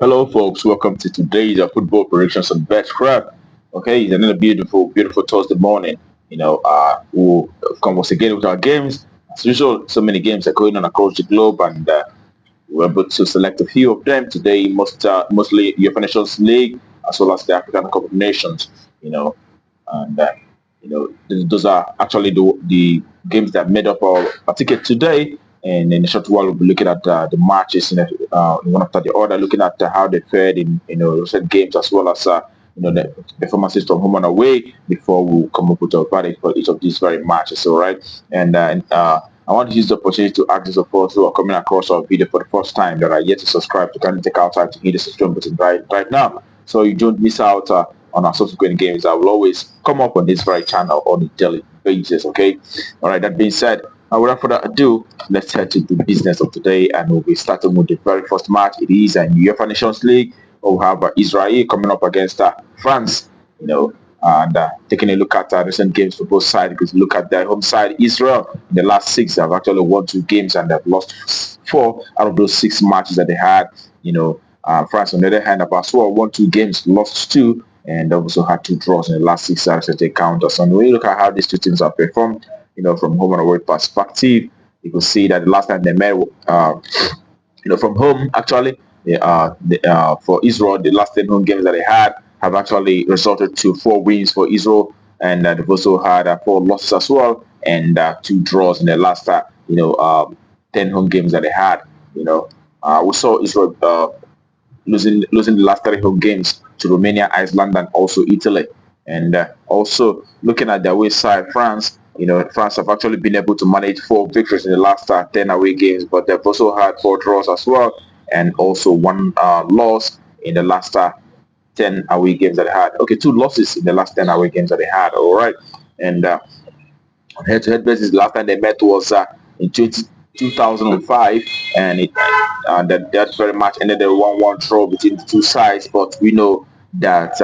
Hello, folks. Welcome to today's football predictions on Betcraft. Okay, it's another beautiful, beautiful Thursday morning. We'll come once again with our games. As usual, so many games are going on across the globe, and we're able to select a few of them today. Mostly UEFA Nations League as well as the African Cup of Nations. You know, and those are actually the games that made up our ticket today. And in a short while, we'll be looking at the matches in one after the other, looking at how they fared in recent games as well as the performances from home and away before we come up with a verdict for each of these very matches. All right, and I want to use the opportunity to ask those of us who are coming across our video for the first time that are yet to subscribe to kindly take our time to hit the subscribe button right now, so you don't miss out on our subsequent games. I will always come up on this very channel on a daily basis. Okay. All right. That being said, without further ado, let's head to the business of today, and we'll be starting with the very first match. It is a UEFA Nations League. We'll have Israel coming up against France. You know, and taking a look at recent games for both sides, because look at their home side, Israel. In the last six, they've actually won two games and they've lost four out of those six matches that they had. France, on the other hand, have as well won two games, lost two, and also had two draws in the last six hours that they count us. And when you look at how these two teams have performed, from home and away perspective, you can see that the last time they met, from home, actually, for Israel, the last 10 home games that they had have actually resulted to four wins for Israel, and they've also had four losses as well, and two draws in the last, 10 home games that they had. We saw Israel losing the last three home games to Romania, Iceland, and also Italy. And also looking at their away side, France. France have actually been able to manage four victories in the last 10 away games, but they've also had four draws as well, and also one loss in the last 10 away games that they had. Okay, two losses in the last 10 away games that they had. All right. And on head-to-head basis, the last time they met was in 2005, and that very much ended a 1-1 draw between the two sides. But we know that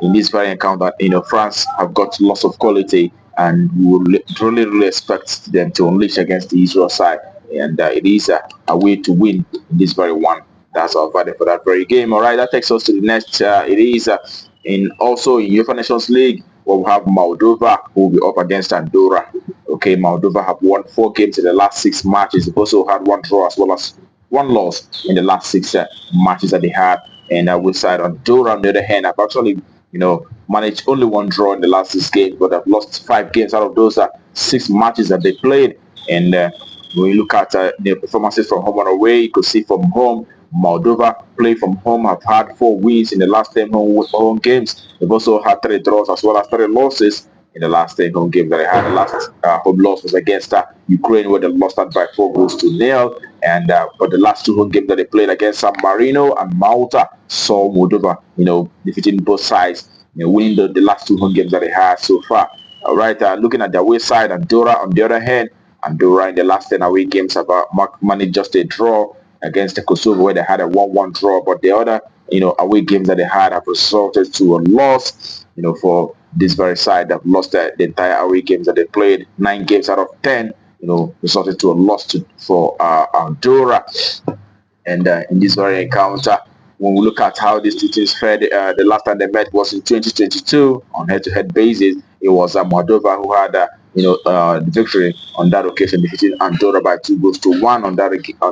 in this very encounter, France have got lots of quality, and we will really, really expect them to unleash against the Israel side. And it is a way to win in this very one. That's our verdict for that very game. All right, that takes us to the next. It is in UEFA Nations League, we'll have Moldova who will be up against Andorra. Okay, Moldova have won four games in the last six matches. They've also had one draw as well as one loss in the last six matches that they had. And with side Andorra, on the other hand, have actually managed only one draw in the last six games, but have lost five games out of those six matches that they played. And when you look at the performances from home and away, you could see from home, Moldova play from home have had four wins in the last 10 home games. They've also had three draws as well as three losses in the last 10 home games that they had. The last home loss was against Ukraine, where they lost that by 4-0. And but the last two home games that they played against San Marino and Malta saw Moldova, defeating both sides, winning the last two home games that they had so far. All right, looking at their away side, Andorra on the other hand, Andorra in the last 10 away games have managed just a draw against the Kosovo, where they had a 1-1 draw, but the other away games that they had have resulted to a loss. For this very side that lost the entire away games that they played, 9 games out of 10, resulted to a loss for Andorra. And in this very encounter, when we look at how these two teams fared, the last time they met was in 2022 on head-to-head basis. It was Moldova who had the victory on that occasion, defeating Andorra by 2-1 on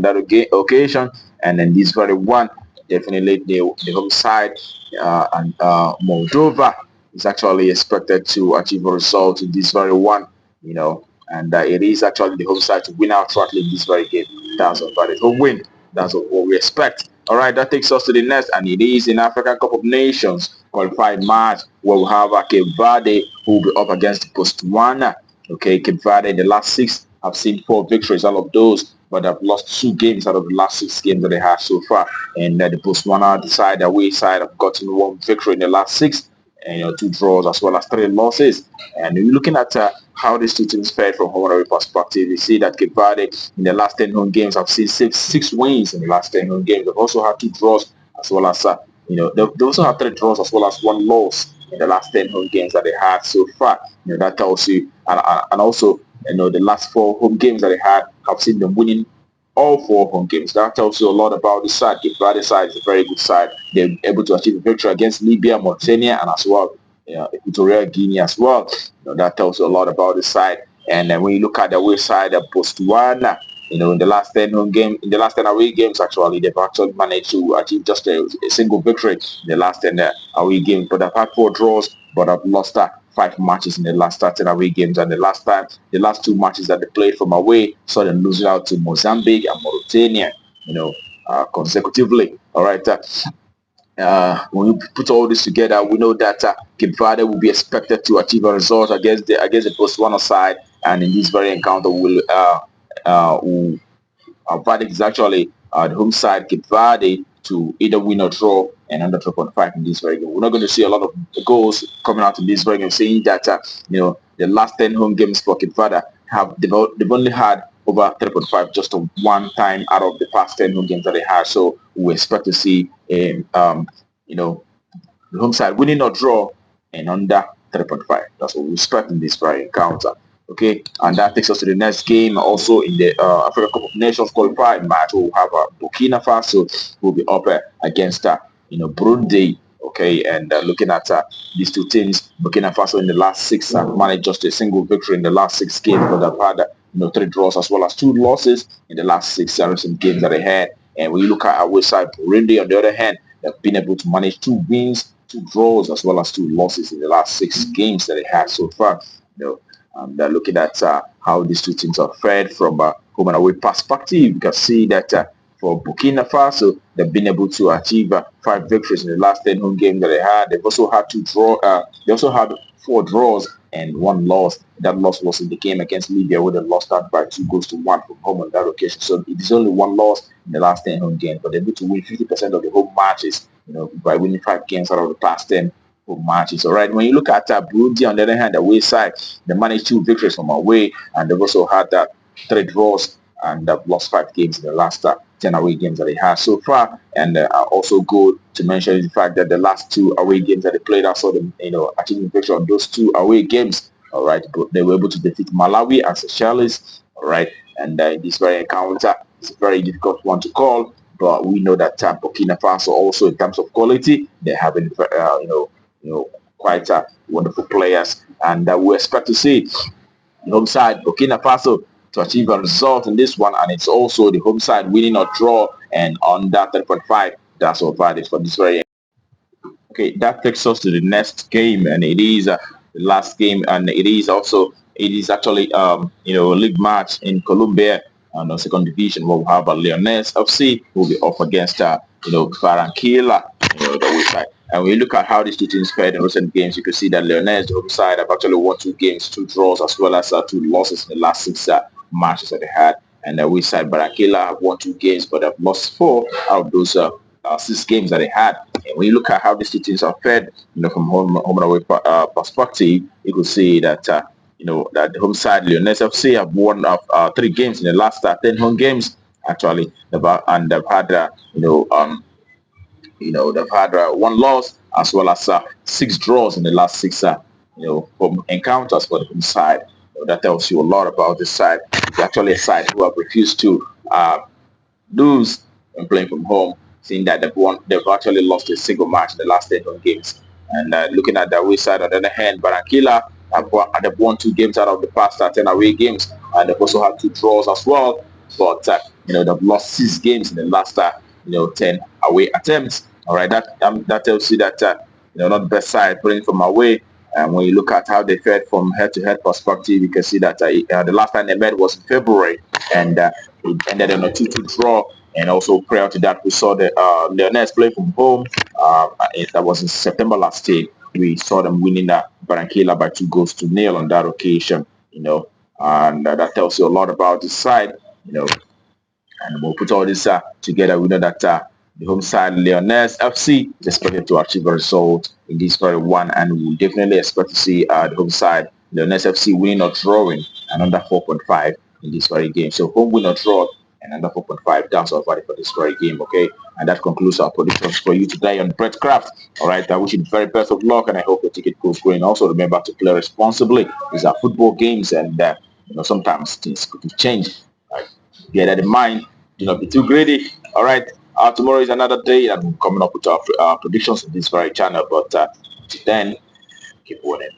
that occasion. And then this very one, definitely the home side and Moldova is actually expected to achieve a result in this very one. And it is actually the home side to win outrightly in this very game. That's about it. Home win. That's what we expect. All right, that takes us to the next, and it is in African Cup of Nations qualified match where we have Cape Verde who will be up against Botswana. Okay, Cape Verde in the last six have seen four victories, all of those, but have lost two games out of the last six games that they have so far. And the Botswana side, the away side, have gotten one victory in the last six, and two draws as well as three losses. And you're looking at how these two teams fared from home and away perspective, you see that Cape Verde in the last 10 home games have seen six wins in the last 10 home games. They've also had two draws as well as they also have three draws as well as one loss in the last 10 home games that they had so far. That tells you, and also the last four home games that they had have seen them winning all 4 home games. That tells you a lot about the side. Cape Verde side is a very good side. They're able to achieve a victory against Libya, Mauritania, and as well Equatorial Guinea as well. That tells you a lot about the side. And when you look at the away side, Botswana, in the last 10 home game, in the last 10 away games, actually, they've actually managed to achieve just a single victory in the last 10 away games. But they've had 4 draws, but have lost 5 matches in the last 10 away games. And the last 2 matches that they played from away saw them losing out to Mozambique and Mauritania, consecutively. All right. When we put all this together, we know that Cape Verde will be expected to achieve a result against the Botswana side, and in this very encounter, our verdict is actually the home side Cape Verde to either win or draw and under 3.5 in this very game. We're not going to see a lot of goals coming out in this very game, saying that the last 10 home games for Cape Verde they've only had over 3.5 just one time out of the past 10 home games that they had. So we expect to see the home side winning or draw and under 3.5. That's what we expect in this very encounter. Okay, and that takes us to the next game. Also in the Africa Cup of Nations qualified match, we'll have Burkina Faso will be up against Burundi. Okay, and looking at these two teams, Burkina Faso in the last 6 managed just a single victory in the last 6 games, but they've had 3 draws as well as 2 losses in the last 6 recent games that they had. And when you look at our side, Burundi, on the other hand, they've been able to manage 2 wins, 2 draws, as well as 2 losses in the last 6 games that they had so far. They're looking at how these two teams are fared from a home and away perspective. You can see that for Burkina Faso, they've been able to achieve 5 victories in the last 10 home games that they had. They've also had 2 draws. They also had 4 draws and 1 loss. That loss was in the game against Libya, where they lost out by 2-1 from home on that occasion. So it is only 1 loss in the last 10 home games, but they're able to win 50% of the home matches, by winning 5 games out of the past 10 home matches. All right. When you look at Burundi, on the other hand, the away side, they managed 2 victories from away, and they've also had 3 draws, and they've lost 5 games in the last 10 away games that they have so far. And also good to mention the fact that the last 2 away games that they played, I saw them, achieving victory on those 2 away games. All right, but they were able to defeat Malawi and Seychelles. All right, and this very encounter is a very difficult one to call, but we know that Burkina Faso also, in terms of quality, they have been, quite wonderful players, and we expect to see the home side Burkina Faso to achieve a result in this one, and it's also the home side winning or draw and under 3.5. That's all valid for this very. Okay, that takes us to the next game, and it is the last game, and it is actually a league match in Colombia and the second division, where we have a Leones FC who will be up against Barranquilla, the home side. And when you look at how these two teams fared in recent games, you can see that Leones, the home side, have actually won 2 games, 2 draws, as well as 2 losses in the last 6 matches that they had. And the away side, Barranquilla, have won 2 games, but have lost 4 out of those 6 games that they had. And when you look at how these two teams are fed, from home and away perspective, you could see that that the home side, Leones FC, have won 3 games in the last 10 home games. Actually, they've had they've had 1 loss as well as 6 draws in the last 6 home encounters for the home side. That tells you a lot about this side. It's actually a side who have refused to lose when playing from home, seeing that they've actually lost a single match in the last 10 home games. And looking at the away side, on the other hand, Barranquilla they've won 2 games out of the past 10 away games, and they've also had 2 draws as well. But they've lost 6 games in the last 10 away attempts. All right, that tells you that not the best side playing from away. And when you look at how they fared from head-to-head perspective, you can see that the last time they met was in February, and it ended in a 2-2 draw. And also prior to that, we saw the Leones play from home. That was in September last year. We saw them winning Barranquilla by 2-0 on that occasion. And that tells you a lot about this side. And we'll put all this together. We know that the home side, Leones FC, is expected to achieve a result in this very one, and we definitely expect to see the home side, Leones FC, winning or drawing and under 4.5 in this very game. So home win or draw and under 4.5, that's our value for this very game. Okay, and that concludes our predictions for you today on Breadcraft. All right, I wish you the very best of luck, and I hope the ticket goes going. Also, remember to play responsibly. These are football games, and sometimes things could change. Right? Bear that in mind. Do not be too greedy. All right. Tomorrow is another day, and we're coming up with our predictions on this very channel. But till then, keep winning.